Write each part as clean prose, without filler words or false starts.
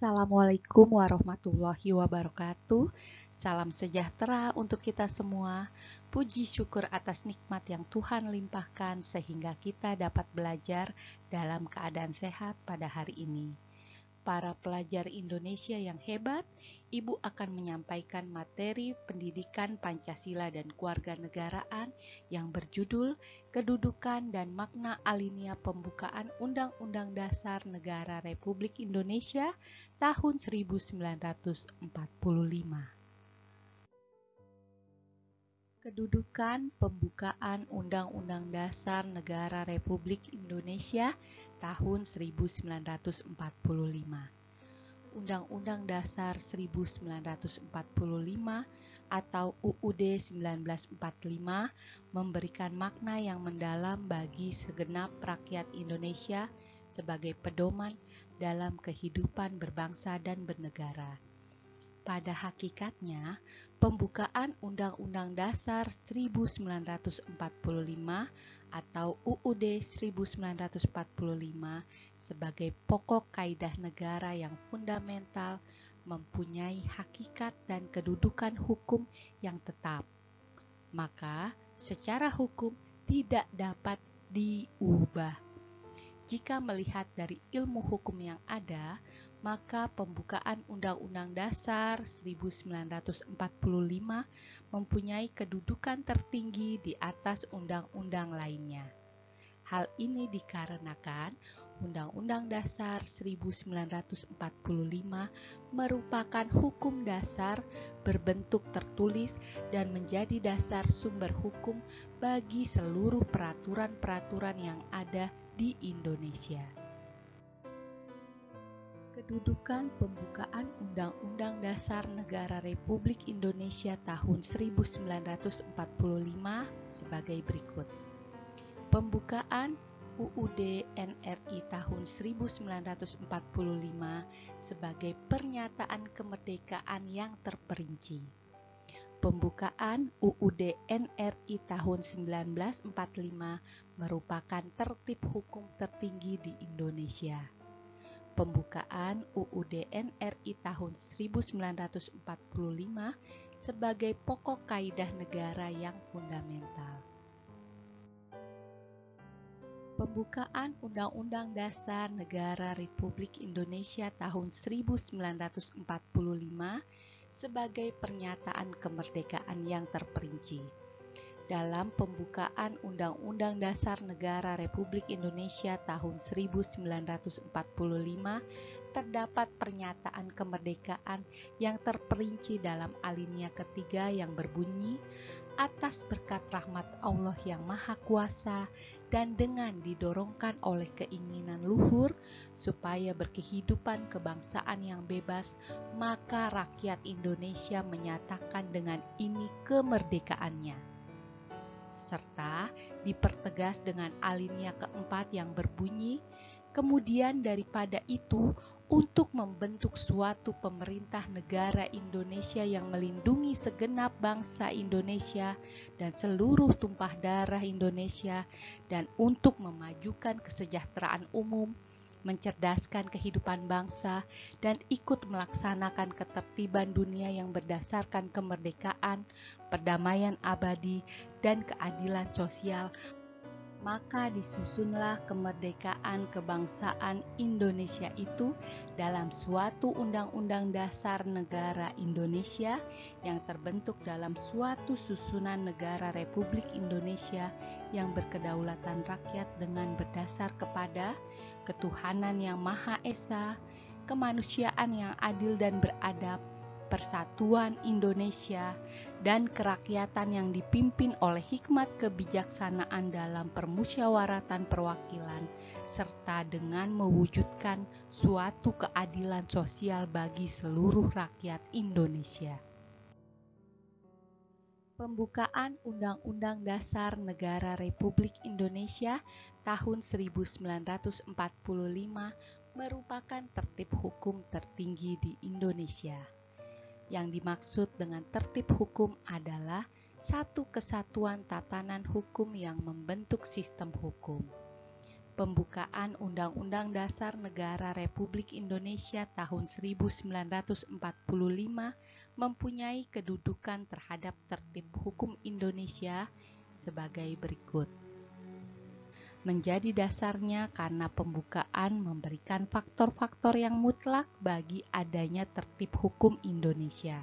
Assalamualaikum warahmatullahi wabarakatuh. Salam sejahtera untuk kita semua. Puji syukur atas nikmat yang Tuhan limpahkan sehingga kita dapat belajar dalam keadaan sehat pada hari ini. Para pelajar Indonesia yang hebat, Ibu akan menyampaikan materi pendidikan Pancasila dan Kewarganegaraan yang berjudul Kedudukan dan Makna Alinea Pembukaan Undang-Undang Dasar Negara Republik Indonesia tahun 1945. Kedudukan Pembukaan Undang-Undang Dasar Negara Republik Indonesia tahun 1945. Undang-Undang Dasar 1945 atau UUD 1945 memberikan makna yang mendalam bagi segenap rakyat Indonesia sebagai pedoman dalam kehidupan berbangsa dan bernegara. Pada hakikatnya, pembukaan Undang-Undang Dasar 1945 atau UUD 1945 sebagai pokok kaidah negara yang fundamental mempunyai hakikat dan kedudukan hukum yang tetap. Maka, secara hukum tidak dapat diubah. Jika melihat dari ilmu hukum yang ada, maka pembukaan Undang-Undang Dasar 1945 mempunyai kedudukan tertinggi di atas undang-undang lainnya. Hal ini dikarenakan Undang-Undang Dasar 1945 merupakan hukum dasar berbentuk tertulis dan menjadi dasar sumber hukum bagi seluruh peraturan-peraturan yang ada di Indonesia. Kedudukan pembukaan Undang-Undang Dasar Negara Republik Indonesia tahun 1945 sebagai berikut. Pembukaan UUD NRI tahun 1945 sebagai pernyataan kemerdekaan yang terperinci. Pembukaan UUD NRI tahun 1945 merupakan tertib hukum tertinggi di Indonesia. Pembukaan UUD NRI tahun 1945 sebagai pokok kaidah negara yang fundamental. Pembukaan Undang-Undang Dasar Negara Republik Indonesia tahun 1945 sebagai pernyataan kemerdekaan yang terperinci. Dalam pembukaan Undang-Undang Dasar Negara Republik Indonesia tahun 1945 terdapat pernyataan kemerdekaan yang terperinci dalam alinea ketiga yang berbunyi, atas berkat rahmat Allah yang Maha Kuasa dan dengan didorongkan oleh keinginan luhur supaya berkehidupan kebangsaan yang bebas, maka rakyat Indonesia menyatakan dengan ini kemerdekaannya. Serta dipertegas dengan alinea keempat yang berbunyi, kemudian daripada itu, untuk membentuk suatu pemerintah negara Indonesia yang melindungi segenap bangsa Indonesia dan seluruh tumpah darah Indonesia, dan untuk memajukan kesejahteraan umum, mencerdaskan kehidupan bangsa, dan ikut melaksanakan ketertiban dunia yang berdasarkan kemerdekaan, perdamaian abadi, dan keadilan sosial, Maka disusunlah kemerdekaan kebangsaan Indonesia itu dalam suatu Undang-Undang Dasar Negara Indonesia yang terbentuk dalam suatu susunan negara Republik Indonesia yang berkedaulatan rakyat dengan berdasar kepada ketuhanan yang Maha Esa, kemanusiaan yang adil dan beradab, persatuan Indonesia, dan kerakyatan yang dipimpin oleh hikmat kebijaksanaan dalam permusyawaratan perwakilan, serta dengan mewujudkan suatu keadilan sosial bagi seluruh rakyat Indonesia. Pembukaan Undang-Undang Dasar Negara Republik Indonesia tahun 1945 merupakan tertib hukum tertinggi di Indonesia. Yang dimaksud dengan tertib hukum adalah satu kesatuan tatanan hukum yang membentuk sistem hukum. Pembukaan Undang-Undang Dasar Negara Republik Indonesia tahun 1945 mempunyai kedudukan terhadap tertib hukum Indonesia sebagai berikut. Menjadi dasarnya karena pembukaan memberikan faktor-faktor yang mutlak bagi adanya tertib hukum Indonesia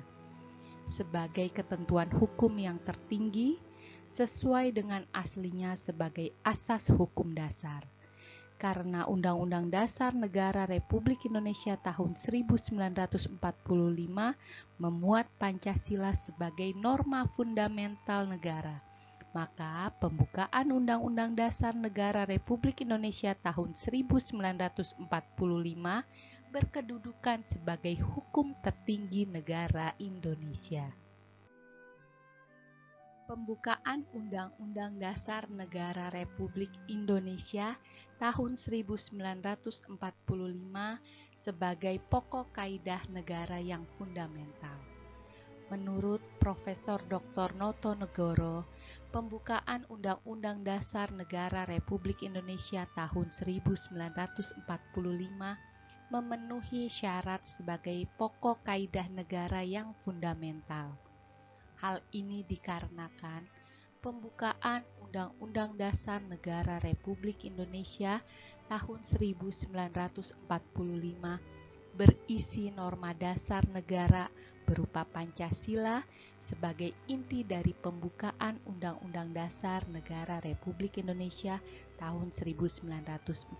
sebagai ketentuan hukum yang tertinggi sesuai dengan aslinya sebagai asas hukum dasar. Karena Undang-Undang Dasar Negara Republik Indonesia tahun 1945 memuat Pancasila sebagai norma fundamental negara, maka pembukaan Undang-Undang Dasar Negara Republik Indonesia tahun 1945 berkedudukan sebagai hukum tertinggi negara Indonesia. Pembukaan Undang-Undang Dasar Negara Republik Indonesia tahun 1945 sebagai pokok kaidah negara yang fundamental. Menurut Profesor Dr. Noto Negoro, pembukaan Undang-Undang Dasar Negara Republik Indonesia tahun 1945 memenuhi syarat sebagai pokok kaidah negara yang fundamental. Hal ini dikarenakan pembukaan Undang-Undang Dasar Negara Republik Indonesia tahun 1945 berisi norma dasar negara berupa Pancasila sebagai inti dari pembukaan Undang-Undang Dasar Negara Republik Indonesia tahun 1945,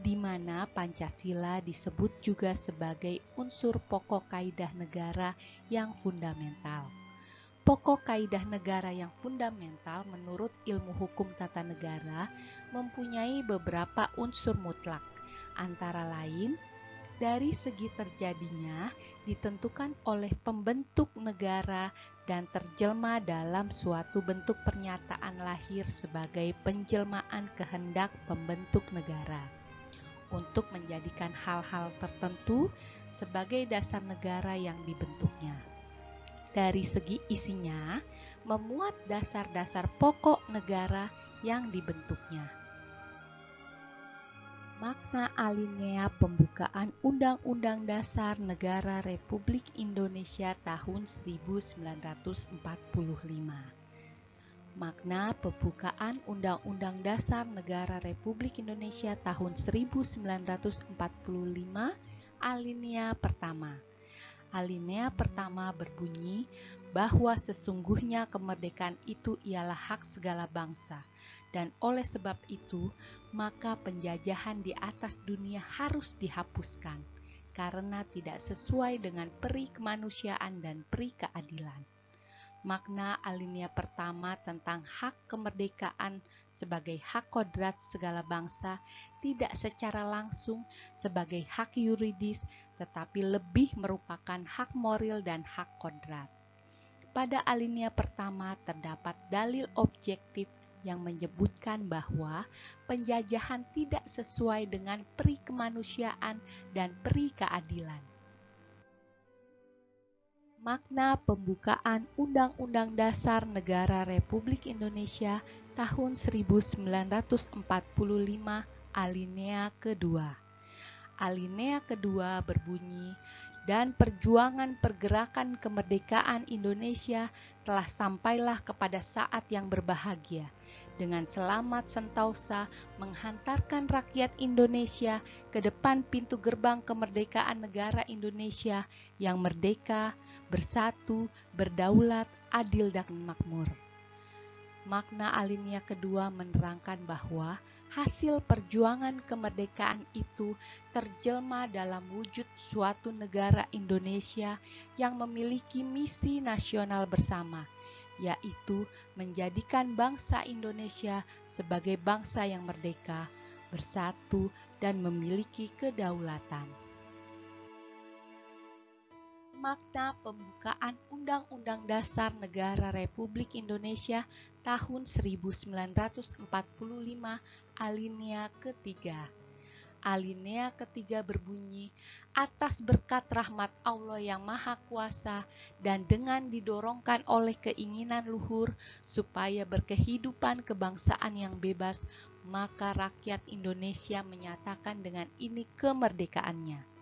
di mana Pancasila disebut juga sebagai unsur pokok kaidah negara yang fundamental. Pokok kaidah negara yang fundamental menurut ilmu hukum tata negara mempunyai beberapa unsur mutlak, antara lain dari segi terjadinya ditentukan oleh pembentuk negara dan terjelma dalam suatu bentuk pernyataan lahir sebagai penjelmaan kehendak pembentuk negara untuk menjadikan hal-hal tertentu sebagai dasar negara yang dibentuknya. Dari segi isinya, memuat dasar-dasar pokok negara yang dibentuknya. Makna alinea pembukaan Undang-Undang Dasar Negara Republik Indonesia tahun 1945. Makna pembukaan Undang-Undang Dasar Negara Republik Indonesia tahun 1945 alinea pertama. Alinea pertama berbunyi bahwa sesungguhnya kemerdekaan itu ialah hak segala bangsa, dan oleh sebab itu maka penjajahan di atas dunia harus dihapuskan karena tidak sesuai dengan peri kemanusiaan dan peri keadilan. Makna alinea pertama tentang hak kemerdekaan sebagai hak kodrat segala bangsa tidak secara langsung sebagai hak yuridis, tetapi lebih merupakan hak moral dan hak kodrat. Pada alinea pertama terdapat dalil objektif yang menyebutkan bahwa penjajahan tidak sesuai dengan peri kemanusiaan dan peri keadilan. Makna pembukaan Undang-Undang Dasar Negara Republik Indonesia tahun 1945 alinea kedua. Alinea kedua berbunyi dan perjuangan pergerakan kemerdekaan Indonesia telah sampailah kepada saat yang berbahagia, dengan selamat sentosa menghantarkan rakyat Indonesia ke depan pintu gerbang kemerdekaan negara Indonesia yang merdeka, bersatu, berdaulat, adil dan makmur. Makna alinea kedua menerangkan bahwa hasil perjuangan kemerdekaan itu terjelma dalam wujud suatu negara Indonesia yang memiliki misi nasional bersama, yaitu menjadikan bangsa Indonesia sebagai bangsa yang merdeka, bersatu, dan memiliki kedaulatan. Makna pembukaan Undang-Undang Dasar Negara Republik Indonesia tahun 1945 alinea ketiga. Alinea ketiga berbunyi, atas berkat rahmat Allah yang Maha Kuasa dan dengan didorongkan oleh keinginan luhur supaya berkehidupan kebangsaan yang bebas, maka rakyat Indonesia menyatakan dengan ini kemerdekaannya.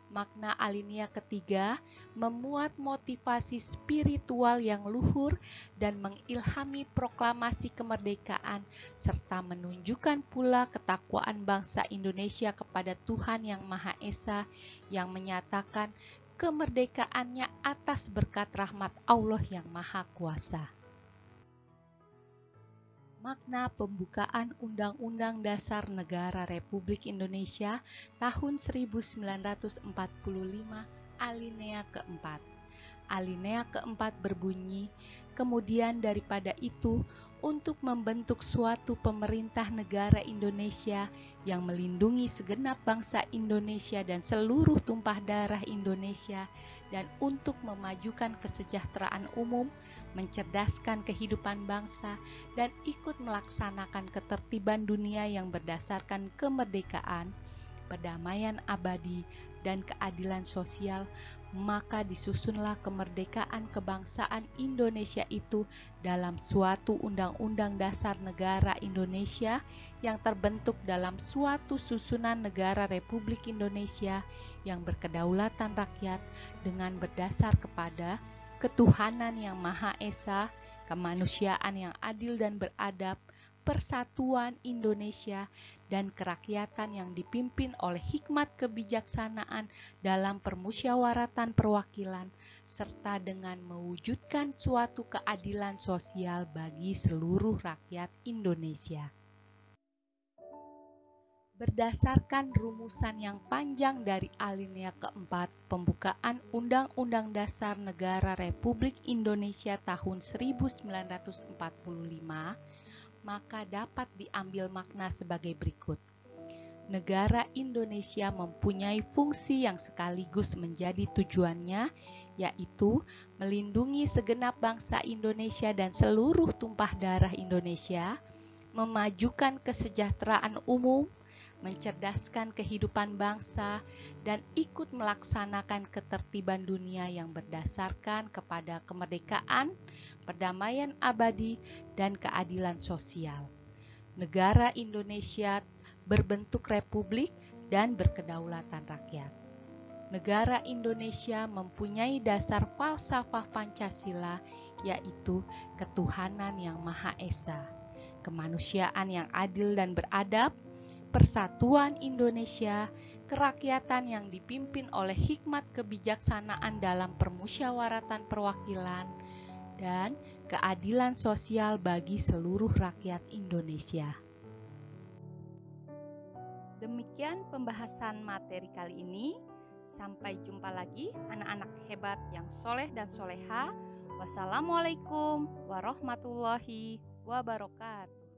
Makna alinea ketiga memuat motivasi spiritual yang luhur dan mengilhami proklamasi kemerdekaan serta menunjukkan pula ketakwaan bangsa Indonesia kepada Tuhan Yang Maha Esa yang menyatakan kemerdekaannya atas berkat rahmat Allah yang Maha Kuasa. Makna pembukaan Undang-Undang Dasar Negara Republik Indonesia tahun 1945 alinea keempat. Alinea keempat berbunyi, kemudian daripada itu, untuk membentuk suatu pemerintah negara Indonesia yang melindungi segenap bangsa Indonesia dan seluruh tumpah darah Indonesia, dan untuk memajukan kesejahteraan umum, mencerdaskan kehidupan bangsa, dan ikut melaksanakan ketertiban dunia yang berdasarkan kemerdekaan, perdamaian abadi, dan keadilan sosial, maka disusunlah kemerdekaan kebangsaan Indonesia itu dalam suatu Undang-Undang Dasar Negara Indonesia yang terbentuk dalam suatu susunan negara Republik Indonesia yang berkedaulatan rakyat dengan berdasar kepada ketuhanan yang Maha Esa, kemanusiaan yang adil dan beradab, persatuan Indonesia, dan kerakyatan yang dipimpin oleh hikmat kebijaksanaan dalam permusyawaratan perwakilan, serta dengan mewujudkan suatu keadilan sosial bagi seluruh rakyat Indonesia. Berdasarkan rumusan yang panjang dari alinea keempat pembukaan Undang-Undang Dasar Negara Republik Indonesia tahun 1945, maka dapat diambil makna sebagai berikut. Negara Indonesia mempunyai fungsi yang sekaligus menjadi tujuannya, yaitu melindungi segenap bangsa Indonesia dan seluruh tumpah darah Indonesia, memajukan kesejahteraan umum, mencerdaskan kehidupan bangsa, dan ikut melaksanakan ketertiban dunia yang berdasarkan kepada kemerdekaan, perdamaian abadi, dan keadilan sosial. Negara Indonesia berbentuk republik dan berkedaulatan rakyat. Negara Indonesia mempunyai dasar falsafah Pancasila, yaitu ketuhanan yang Maha Esa, kemanusiaan yang adil dan beradab, persatuan Indonesia, kerakyatan yang dipimpin oleh hikmat kebijaksanaan dalam permusyawaratan perwakilan, dan keadilan sosial bagi seluruh rakyat Indonesia. Demikian pembahasan materi kali ini. Sampai jumpa lagi anak-anak hebat yang soleh dan soleha. Wassalamualaikum warahmatullahi wabarakatuh.